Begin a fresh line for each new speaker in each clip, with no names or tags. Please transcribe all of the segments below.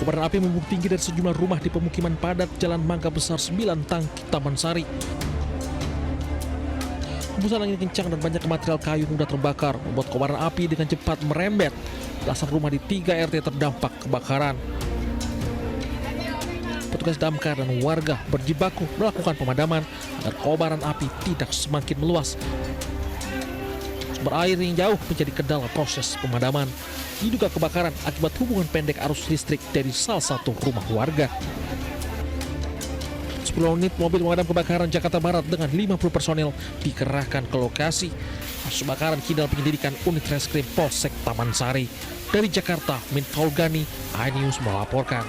Kobaran api membumbung tinggi dari sejumlah rumah di pemukiman padat Jalan Mangga Besar 9 Tangki, Taman Sari. Hembusan angin kencang dan banyak material kayu mudah terbakar membuat kobaran api dengan cepat merembet. Belasan rumah di 3 RT terdampak kebakaran. Petugas damkar dan warga berjibaku melakukan pemadaman agar kobaran api tidak semakin meluas. Sumber air yang jauh menjadi kendala proses pemadaman. Diduga kebakaran akibat hubungan pendek arus listrik dari salah satu rumah warga. 10 unit mobil pemadam kebakaran Jakarta Barat dengan 50 personel dikerahkan ke lokasi. Kasus kebakaran kini dalam penyelidikan unit reskrim Polsek Taman Sari. Dari Jakarta, Min Faulgani, iNews melaporkan.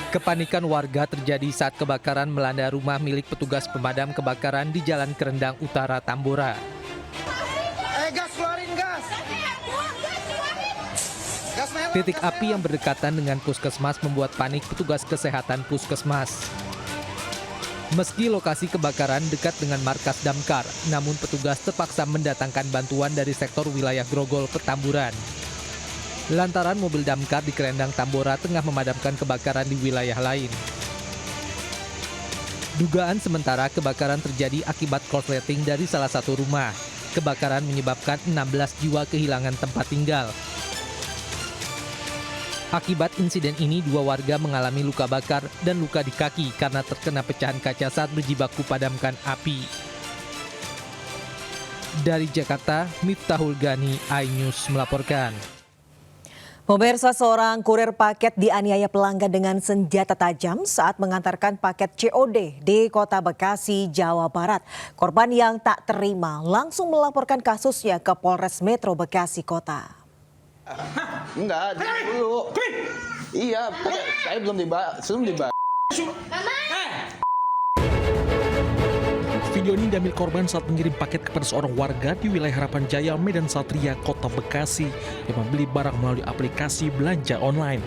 Kepanikan warga terjadi saat kebakaran melanda rumah milik petugas pemadam kebakaran di Jalan Kerendang Utara, Tambora.
Gas, keluarin gas!
Titik api yang berdekatan dengan puskesmas membuat panik petugas kesehatan puskesmas. Meski lokasi kebakaran dekat dengan markas damkar, namun petugas terpaksa mendatangkan bantuan dari sektor wilayah Grogol, Petamburan. Lantaran mobil damkar di Kerendang Tambora tengah memadamkan kebakaran di wilayah lain. Dugaan sementara kebakaran terjadi akibat korsleting dari salah satu rumah. Kebakaran menyebabkan 16 jiwa kehilangan tempat tinggal. Akibat insiden ini, 2 warga mengalami luka bakar dan luka di kaki karena terkena pecahan kaca saat berjibaku padamkan api. Dari Jakarta, Miftahul Gani, iNews melaporkan.
Pemirsa, seorang kurir paket dianiaya pelanggan dengan senjata tajam saat mengantarkan paket COD di Kota Bekasi, Jawa Barat. Korban yang tak terima langsung melaporkan kasusnya ke Polres Metro Bekasi Kota.
Enggak, dulu. Iya, saya belum dibayar.
Video ini diambil korban saat mengirim paket kepada seorang warga di wilayah Harapan Jaya, Medan Satria, Kota Bekasi yang membeli barang melalui aplikasi belanja online.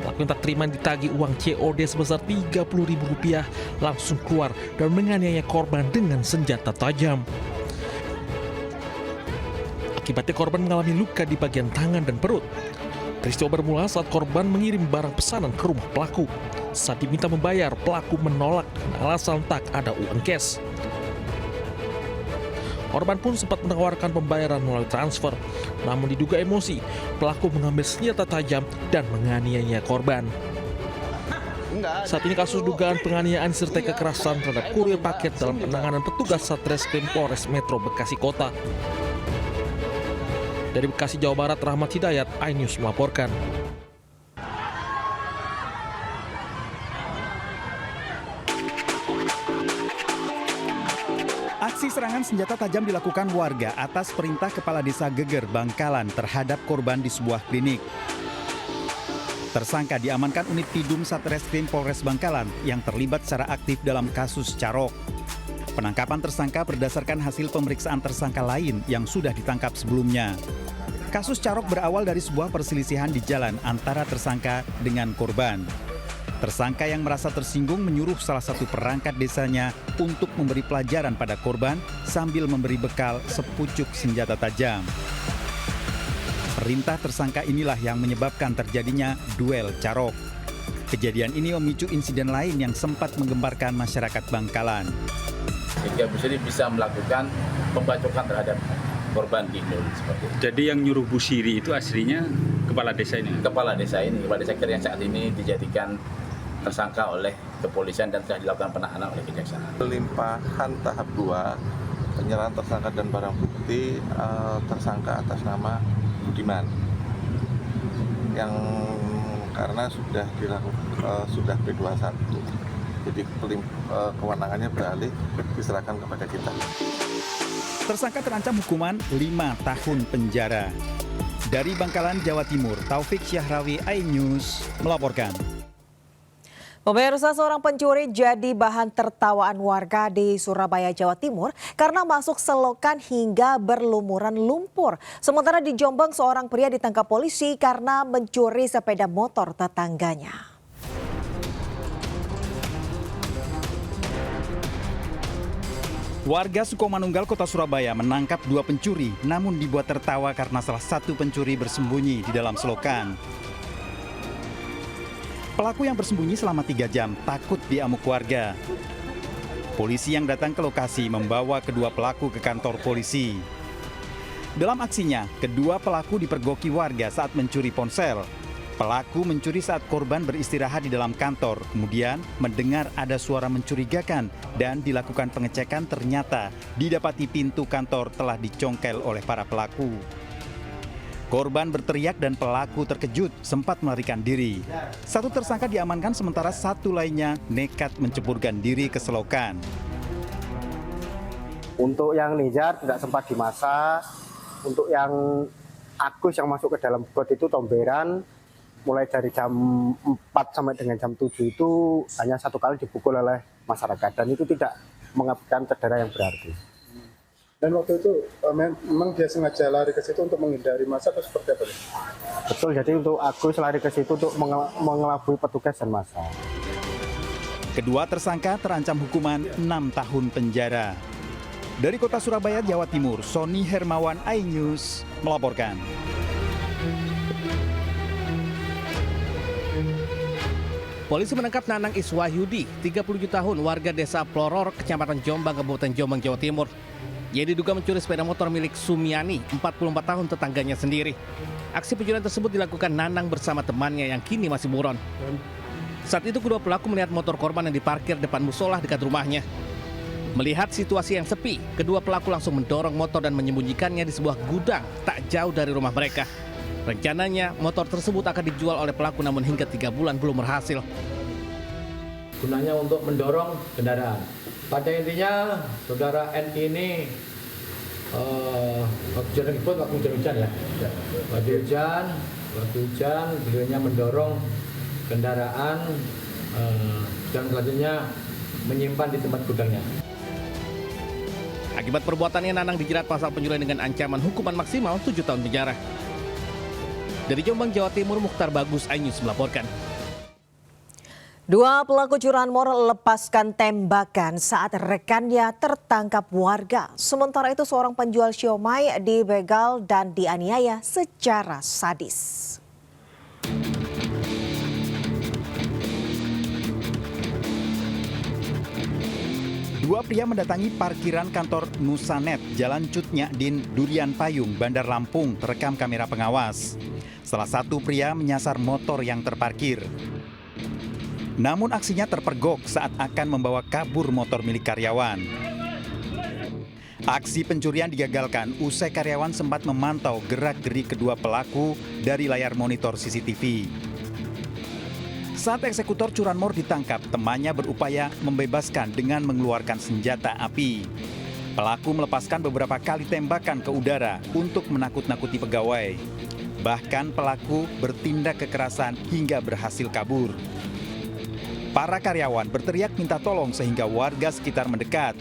Pelaku yang tak terima ditagih uang COD sebesar Rp30.000 langsung keluar dan menganiaya korban dengan senjata tajam. Akibatnya korban mengalami luka di bagian tangan dan perut. Peristiwa bermula saat korban mengirim barang pesanan ke rumah pelaku. Saat diminta membayar, pelaku menolak dengan alasan tak ada uang cash. Korban pun sempat menawarkan pembayaran melalui transfer. Namun diduga emosi, pelaku mengambil senjata tajam dan menganiaya korban. Saat ini kasus dugaan penganiayaan serta kekerasan terhadap kurir paket dalam penanganan petugas Satreskrim Polres Metro Bekasi Kota. Dari Bekasi, Jawa Barat, Rahmat Hidayat, iNews melaporkan.
Aksi serangan senjata tajam dilakukan warga atas perintah Kepala Desa Geger, Bangkalan terhadap korban di sebuah klinik. Tersangka diamankan unit Pidum Satreskrim Polres Bangkalan yang terlibat secara aktif dalam kasus Carok. Penangkapan tersangka berdasarkan hasil pemeriksaan tersangka lain yang sudah ditangkap sebelumnya. Kasus Carok berawal dari sebuah perselisihan di jalan antara tersangka dengan korban. Tersangka yang merasa tersinggung menyuruh salah satu perangkat desanya untuk memberi pelajaran pada korban sambil memberi bekal sepucuk senjata tajam. Perintah tersangka inilah yang menyebabkan terjadinya duel Carok. Kejadian ini memicu insiden lain yang sempat menggemparkan masyarakat Bangkalan.
Sehingga bisa melakukan pembacokan terhadap korban gitu.
Jadi yang nyuruh Bu Siri itu aslinya kepala desa ini? Kepala desa
yang saat ini dijadikan tersangka oleh kepolisian dan telah dilakukan penahanan oleh kejaksaan.
Limpahan tahap 2, penyerahan tersangka dan barang bukti tersangka atas nama Budiman. Yang karena sudah dilakukan sudah P21. Jadi kewenangannya beralih diserahkan kepada kita.
Tersangka terancam hukuman 5 tahun penjara. Dari Bangkalan, Jawa Timur, Taufik Syahrawi, iNews melaporkan.
Pemirsa, seorang pencuri jadi bahan tertawaan warga di Surabaya, Jawa Timur karena masuk selokan hingga berlumuran lumpur. Sementara di Jombang, seorang pria ditangkap polisi karena mencuri sepeda motor tetangganya.
Warga Sukomanunggal, Kota Surabaya menangkap 2 pencuri, namun dibuat tertawa karena salah satu pencuri bersembunyi di dalam selokan. Pelaku yang bersembunyi selama 3 jam takut diamuk warga. Polisi yang datang ke lokasi membawa kedua pelaku ke kantor polisi. Dalam aksinya, kedua pelaku dipergoki warga saat mencuri ponsel. Pelaku mencuri saat korban beristirahat di dalam kantor, kemudian mendengar ada suara mencurigakan dan dilakukan pengecekan, ternyata didapati pintu kantor telah dicongkel oleh para pelaku. Korban berteriak dan pelaku terkejut, sempat melarikan diri. Satu tersangka diamankan sementara satu lainnya nekat menceburkan diri ke selokan.
Untuk yang Nizar tidak sempat dimasak, untuk yang Agus yang masuk ke dalam got itu tomberan, mulai dari jam 4 sampai dengan jam 7 itu hanya 1 kali dipukul oleh masyarakat dan itu tidak mengakibatkan cedera yang berarti.
Dan waktu itu memang dia sengaja lari ke situ untuk menghindari massa atau seperti apa?
Betul, jadi untuk Agus lari ke situ untuk mengelabui petugas dan massa.
Kedua tersangka terancam hukuman 6 tahun penjara. Dari Kota Surabaya, Jawa Timur, Sony Hermawan, iNews melaporkan.
Polisi menangkap Nanang Iswahyudi, 37 tahun, warga desa Ploror, Kecamatan Jombang, Kabupaten Jombang, Jawa Timur. Ia diduga mencuri sepeda motor milik Sumiani, 44 tahun, tetangganya sendiri. Aksi pencurian tersebut dilakukan Nanang bersama temannya yang kini masih buron. Saat itu kedua pelaku melihat motor korban yang diparkir depan musola dekat rumahnya. Melihat situasi yang sepi, kedua pelaku langsung mendorong motor dan menyembunyikannya di sebuah gudang tak jauh dari rumah mereka. Rencananya, motor tersebut akan dijual oleh pelaku namun hingga 3 bulan belum berhasil.
Gunanya untuk mendorong kendaraan. Pada intinya, saudara N ini waktu hujan ya. Waktu hujan, beliaunya mendorong kendaraan dan selanjutnya menyimpan di tempat gudangnya.
Akibat perbuatannya, Nanang dijerat pasal pencurian dengan ancaman hukuman maksimal 7 tahun penjara. Dari Jombang, Jawa Timur, Mukhtar Bagus, iNews melaporkan.
2 pelaku curanmor lepaskan tembakan saat rekannya tertangkap warga. Sementara itu seorang penjual siomay dibegal dan dianiaya secara sadis.
Dua pria mendatangi parkiran kantor Nusanet, Jalan Cut Nyadin, Durian Payung, Bandar Lampung, terekam kamera pengawas. Salah satu pria menyasar motor yang terparkir. Namun aksinya terpergok saat akan membawa kabur motor milik karyawan. Aksi pencurian digagalkan usai karyawan sempat memantau gerak-gerik kedua pelaku dari layar monitor CCTV. Saat eksekutor curanmor ditangkap, temannya berupaya membebaskan dengan mengeluarkan senjata api. Pelaku melepaskan beberapa kali tembakan ke udara untuk menakut-nakuti pegawai. Bahkan pelaku bertindak kekerasan hingga berhasil kabur. Para karyawan berteriak minta tolong sehingga warga sekitar mendekat.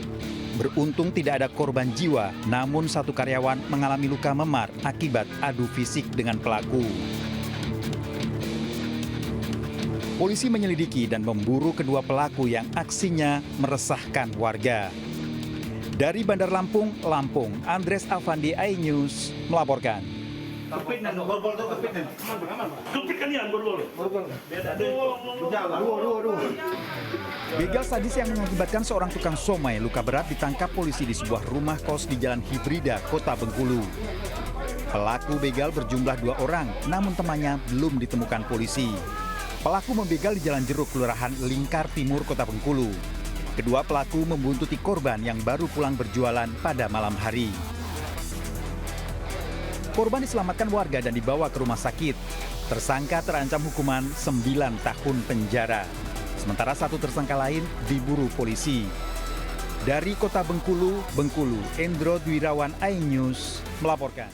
Beruntung tidak ada korban jiwa, namun satu karyawan mengalami luka memar akibat adu fisik dengan pelaku. Polisi menyelidiki dan memburu kedua pelaku yang aksinya meresahkan warga. Dari Bandar Lampung, Andres Afandi, iNews melaporkan. Begal sadis yang mengakibatkan seorang tukang somai luka berat ditangkap polisi di sebuah rumah kos di Jalan Hibrida, Kota Bengkulu. Pelaku begal berjumlah 2 orang, namun temannya belum ditemukan polisi. Pelaku membegal di Jalan Jeruk, Kelurahan Lingkar Timur, Kota Bengkulu. Kedua pelaku membuntuti korban yang baru pulang berjualan pada malam hari. Korban diselamatkan warga dan dibawa ke rumah sakit. Tersangka terancam hukuman 9 tahun penjara. Sementara satu tersangka lain diburu polisi. Dari Kota Bengkulu, Endro Dwirawan, iNews melaporkan.